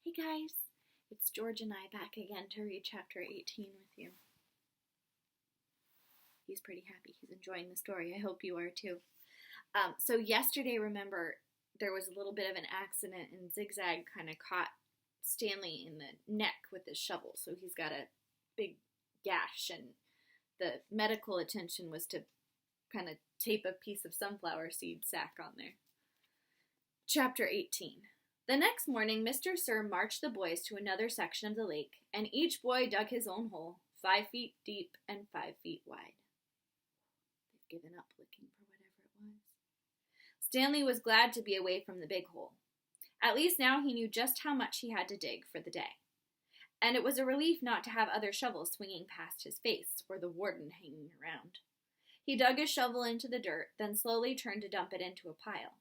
Hey guys, it's George and I back again to read chapter 18 with you. He's pretty happy. He's enjoying the story. I hope you are too. So yesterday, remember, there was a little bit of an accident and Zigzag kind of caught Stanley in the neck with his shovel. So he's got a big gash, and the medical attention was to kind of tape a piece of sunflower seed sack on there. Chapter 18. The next morning, Mr. Sir marched the boys to another section of the lake, and each boy dug his own hole, 5 feet deep and 5 feet wide. They've given up looking for whatever it was. Stanley was glad to be away from the big hole. At least now he knew just how much he had to dig for the day. And it was a relief not to have other shovels swinging past his face or the warden hanging around. He dug his shovel into the dirt, then slowly turned to dump it into a pile.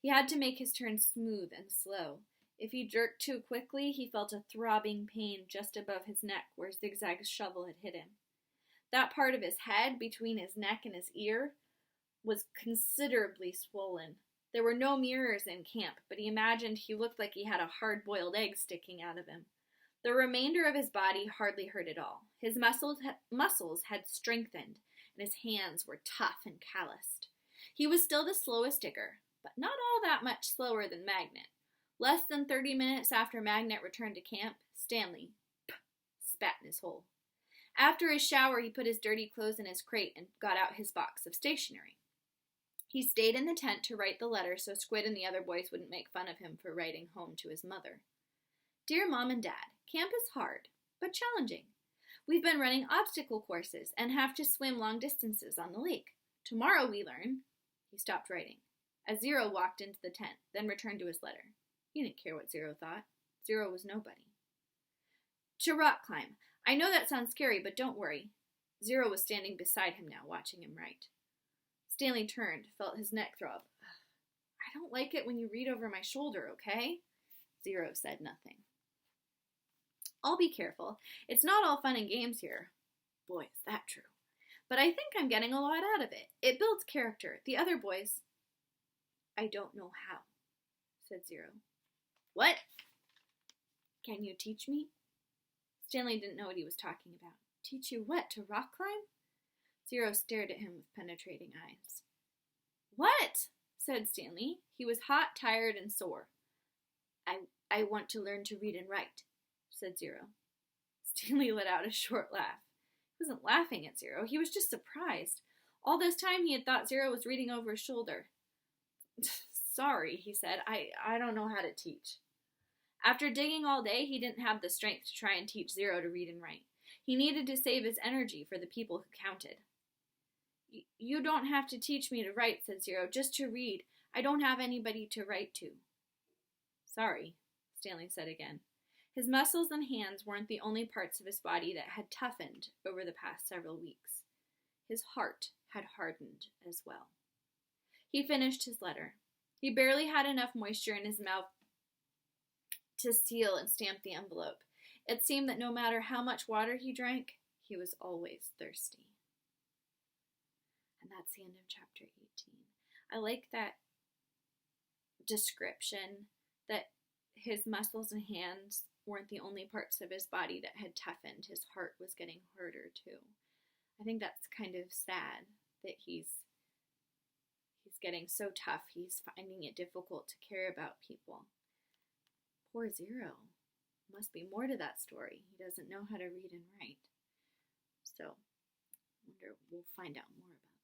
He had to make his turn smooth and slow. If he jerked too quickly, he felt a throbbing pain just above his neck where Zigzag's shovel had hit him. That part of his head, between his neck and his ear, was considerably swollen. There were no mirrors in camp, but he imagined he looked like he had a hard-boiled egg sticking out of him. The remainder of his body hardly hurt at all. His muscles had strengthened, and his hands were tough and calloused. He was still the slowest digger, but not all that much slower than Magnet. Less than 30 minutes after Magnet returned to camp, Stanley spat in his hole. After his shower, he put his dirty clothes in his crate and got out his box of stationery. He stayed in the tent to write the letter so Squid and the other boys wouldn't make fun of him for writing home to his mother. Dear Mom and Dad, camp is hard, but challenging. We've been running obstacle courses and have to swim long distances on the lake. Tomorrow we learn. He stopped writing as Zero walked into the tent, then returned to his letter. He didn't care what Zero thought. Zero was nobody. To rock climb. I know that sounds scary, but don't worry. Zero was standing beside him now, watching him write. Stanley turned, felt his neck throb. I don't like it when you read over my shoulder, okay? Zero said nothing. I'll be careful. It's not all fun and games here. Boy, is that true. But I think I'm getting a lot out of it. It builds character. The other boys... I don't know how, said Zero. What? Can you teach me? Stanley didn't know what he was talking about. Teach you what, to rock climb? Zero stared at him with penetrating eyes. What? Said Stanley. He was hot, tired, and sore. I want to learn to read and write, said Zero. Stanley let out a short laugh. He wasn't laughing at Zero. He was just surprised. All this time he had thought Zero was reading over his shoulder. Sorry, he said. I don't know how to teach. After digging all day, he didn't have the strength to try and teach Zero to read and write. He needed to save his energy for the people who counted. You don't have to teach me to write, said Zero, just to read. I don't have anybody to write to. Sorry, Stanley said again. His muscles and hands weren't the only parts of his body that had toughened over the past several weeks. His heart had hardened as well. He finished his letter. He barely had enough moisture in his mouth to seal and stamp the envelope. It seemed that no matter how much water he drank, he was always thirsty. And that's the end of chapter 18. I like that description that his muscles and hands weren't the only parts of his body that had toughened. His heart was getting harder too. I think that's kind of sad that he's getting so tough, he's finding it difficult to care about people. Poor Zero. Must be more to that story. He doesn't know how to read and write. So, I wonder, we'll find out more about